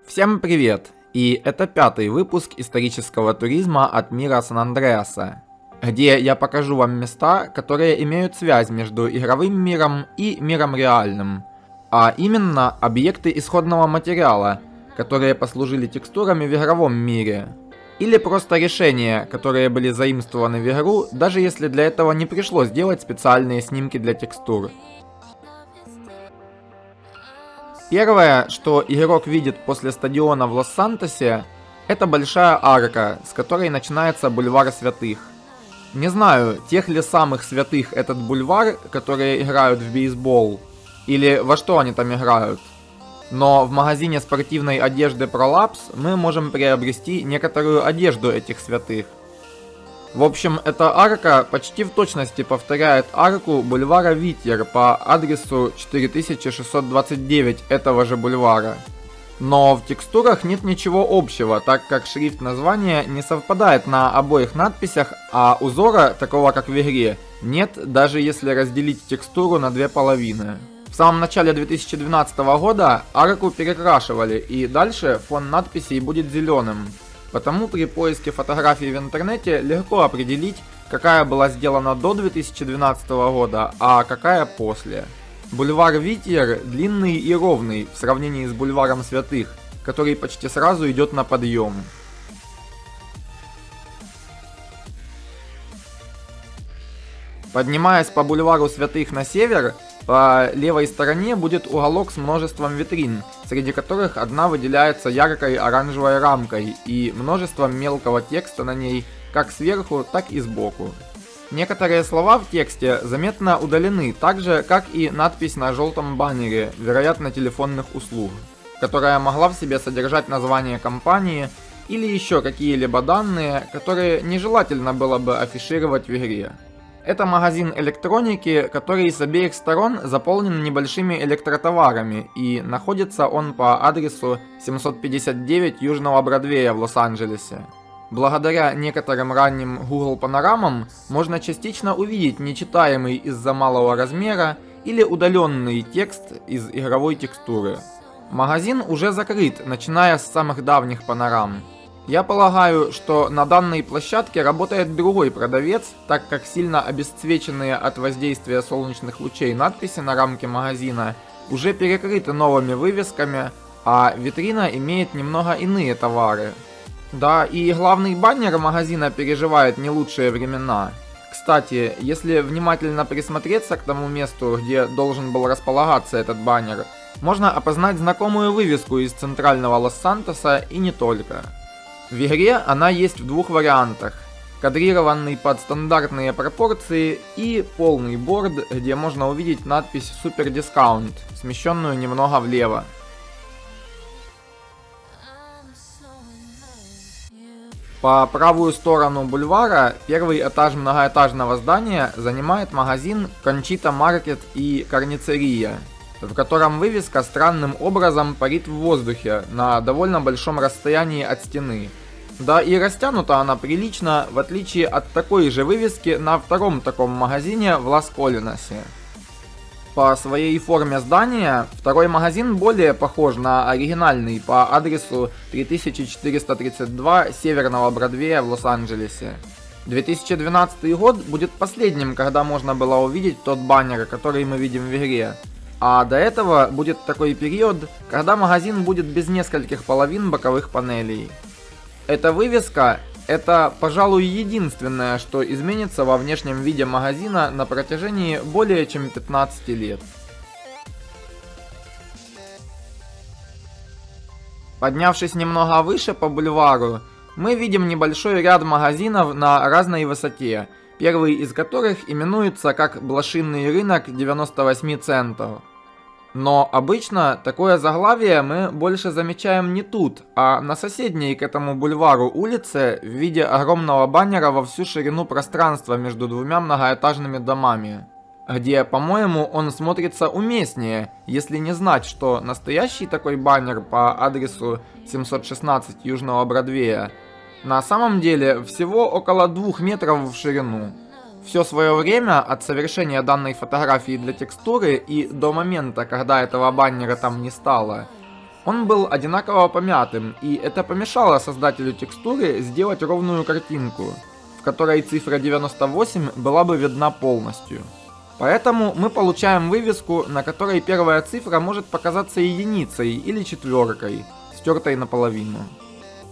Всем привет! И это 5-й выпуск исторического туризма от мира Сан-Андреаса, где я покажу вам места, которые имеют связь между игровым миром и миром реальным, а именно объекты исходного материала, которые послужили текстурами в игровом мире, или просто решения, которые были заимствованы в игру, даже если для этого не пришлось делать специальные снимки для текстур. Первое, что игрок видит после стадиона в Лос-Сантосе, это большая арка, с которой начинается бульвар святых. Не знаю, тех ли самых святых этот бульвар, которые играют в бейсбол, или во что они там играют. Но в магазине спортивной одежды Prolapse мы можем приобрести некоторую одежду этих святых. В общем, эта арка почти в точности повторяет арку бульвара Витьер по адресу 4629 этого же бульвара. Но в текстурах нет ничего общего, так как шрифт названия не совпадает на обоих надписях, а узора, такого как в игре, нет, даже если разделить текстуру на две половины. В самом начале 2012 года арку перекрашивали, и дальше фон надписей будет зеленым. Потому при поиске фотографий в интернете легко определить, какая была сделана до 2012 года, а какая после. Бульвар Витьер длинный и ровный в сравнении с бульваром Святых, который почти сразу идет на подъем. Поднимаясь по бульвару Святых на север, по левой стороне будет уголок с множеством витрин, среди которых одна выделяется яркой оранжевой рамкой и множеством мелкого текста на ней, как сверху, так и сбоку. Некоторые слова в тексте заметно удалены, так же, как и надпись на желтом баннере, вероятно, телефонных услуг, которая могла в себе содержать название компании или еще какие-либо данные, которые нежелательно было бы афишировать в игре. Это магазин электроники, который с обеих сторон заполнен небольшими электротоварами, и находится он по адресу 759 Южного Бродвея в Лос-Анджелесе. Благодаря некоторым ранним Google панорамам можно частично увидеть нечитаемый из-за малого размера или удаленный текст из игровой текстуры. Магазин уже закрыт, начиная с самых давних панорам. Я полагаю, что на данной площадке работает другой продавец, так как сильно обесцвеченные от воздействия солнечных лучей надписи на рамке магазина уже перекрыты новыми вывесками, а витрина имеет немного иные товары. Да, и главный баннер магазина переживает не лучшие времена. Кстати, если внимательно присмотреться к тому месту, где должен был располагаться этот баннер, можно опознать знакомую вывеску из центрального Лос-Сантоса и не только. В игре она есть в двух вариантах: кадрированный под стандартные пропорции и полный борд, где можно увидеть надпись Super Discount, смещенную немного влево. По правую сторону бульвара первый этаж многоэтажного здания занимает магазин Conchita Market и Карницерия, в котором вывеска странным образом парит в воздухе на довольно большом расстоянии от стены. Да и растянута она прилично, в отличие от такой же вывески на втором таком магазине в Лас-Колинасе. По своей форме здания второй магазин более похож на оригинальный по адресу 3432 Северного Бродвея в Лос-Анджелесе. 2012 год будет последним, когда можно было увидеть тот баннер, который мы видим в игре. А до этого будет такой период, когда магазин будет без нескольких половин боковых панелей. Эта вывеска – это, пожалуй, единственное, что изменится во внешнем виде магазина на протяжении более чем 15 лет. Поднявшись немного выше по бульвару, мы видим небольшой ряд магазинов на разной высоте, первый из которых именуется как «Блошиный рынок 98 центов». Но обычно такое заглавие мы больше замечаем не тут, а на соседней к этому бульвару улице в виде огромного баннера во всю ширину пространства между двумя многоэтажными домами, где, по-моему, он смотрится уместнее, если не знать, что настоящий такой баннер по адресу 716 Южного Бродвея на самом деле всего около 2 метров в ширину. Все свое время от совершения данной фотографии для текстуры и до момента, когда этого баннера там не стало, Он был одинаково помятым, и это помешало создателю текстуры сделать ровную картинку, в которой цифра 98 была бы видна полностью. Поэтому мы получаем вывеску, на которой первая цифра может показаться единицей или четверкой, стертой наполовину.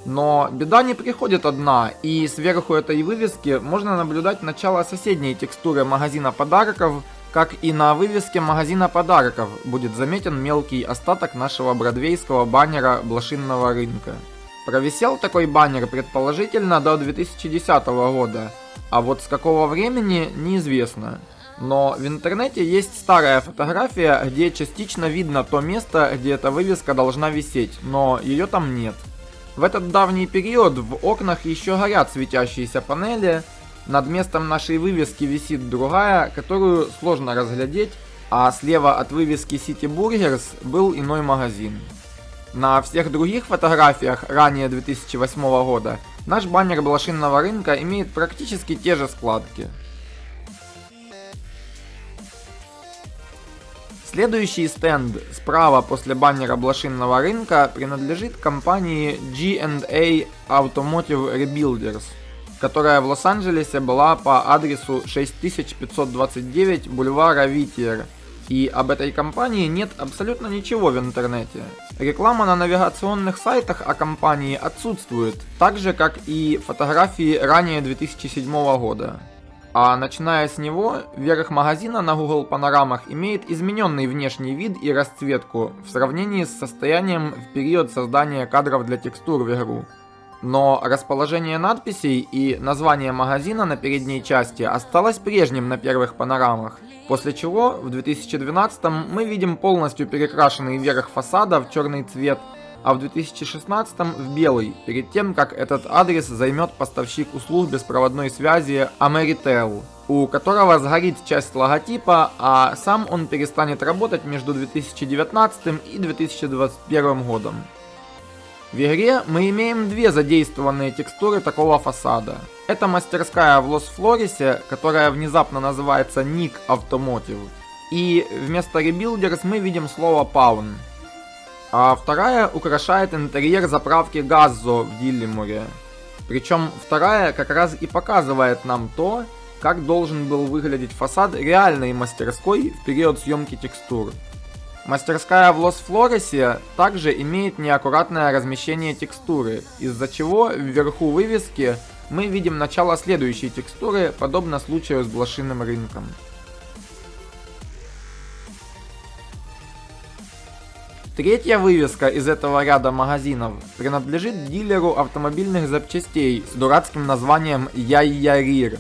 Но беда не приходит одна, и сверху этой вывески можно наблюдать начало соседней текстуры магазина подарков, как и на вывеске магазина подарков будет заметен мелкий остаток нашего бродвейского баннера блошинного рынка. Провисел такой баннер предположительно до 2010 года, а вот с какого времени неизвестно. Но в интернете есть старая фотография, где частично видно то место, где эта вывеска должна висеть, но ее там нет. В этот давний период в окнах еще горят светящиеся панели, над местом нашей вывески висит другая, которую сложно разглядеть, а слева от вывески City Burgers был иной магазин. На всех других фотографиях ранее 2008 года наш баннер блошинного рынка имеет практически те же складки. Следующий стенд справа после баннера блошинного рынка принадлежит компании G&A Automotive Rebuilders, которая в Лос-Анджелесе была по адресу 6529 бульвара Витьер, и об этой компании нет абсолютно ничего в интернете. Реклама на навигационных сайтах о компании отсутствует, так же как и фотографии ранее 2007 года. А начиная с него, верх магазина на Google панорамах имеет измененный внешний вид и расцветку в сравнении с состоянием в период создания кадров для текстур в игру. Но расположение надписей и название магазина на передней части осталось прежним на первых панорамах, после чего в 2012 мы видим полностью перекрашенный верх фасада в черный цвет, а в 2016 в белый, перед тем как этот адрес займет поставщик услуг беспроводной связи Ameritel, у которого сгорит часть логотипа, а сам он перестанет работать между 2019 и 2021 годом. В игре мы имеем две задействованные текстуры такого фасада. Это мастерская в Лос-Флорисе, которая внезапно называется Nick Automotive, и вместо Rebuilders мы видим слово Pawn. А вторая украшает интерьер заправки Газзо в Диллиморе. Причем вторая как раз и показывает нам то, как должен был выглядеть фасад реальной мастерской в период съемки текстур. Мастерская в Лос-Флорисе также имеет неаккуратное размещение текстуры, из-за чего вверху вывески мы видим начало следующей текстуры, подобно случаю с блошиным рынком. Третья вывеска из этого ряда магазинов принадлежит дилеру автомобильных запчастей с дурацким названием Яйярир.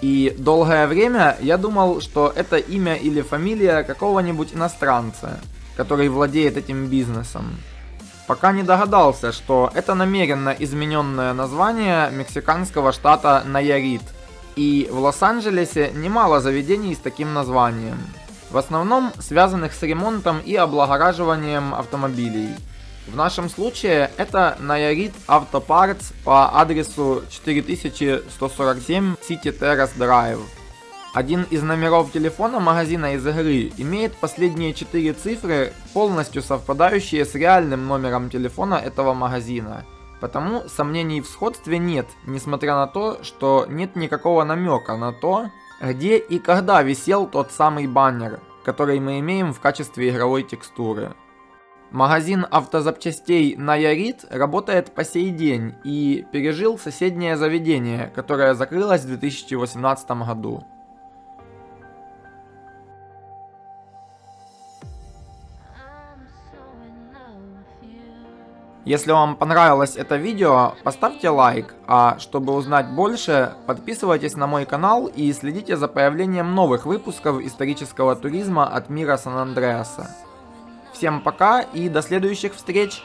И долгое время я думал, что это имя или фамилия какого-нибудь иностранца, который владеет этим бизнесом. Пока не догадался, что это намеренно измененное название мексиканского штата Наярит. И в Лос-Анджелесе немало заведений с таким названием. В основном связанных с ремонтом и облагораживанием автомобилей. В нашем случае это Nayarit Auto Parts по адресу 4147 City Terrace Drive. Один из номеров телефона магазина из игры имеет последние 4 цифры, полностью совпадающие с реальным номером телефона этого магазина. Потому сомнений в сходстве нет, несмотря на то, что нет никакого намека на то, где и когда висел тот самый баннер, который мы имеем в качестве игровой текстуры. Магазин автозапчастей Nayarit работает по сей день и пережил соседнее заведение, которое закрылось в 2018 году. Если вам понравилось это видео, поставьте лайк, а чтобы узнать больше, подписывайтесь на мой канал и следите за появлением новых выпусков исторического туризма от мира Сан-Андреаса. Всем пока и до следующих встреч!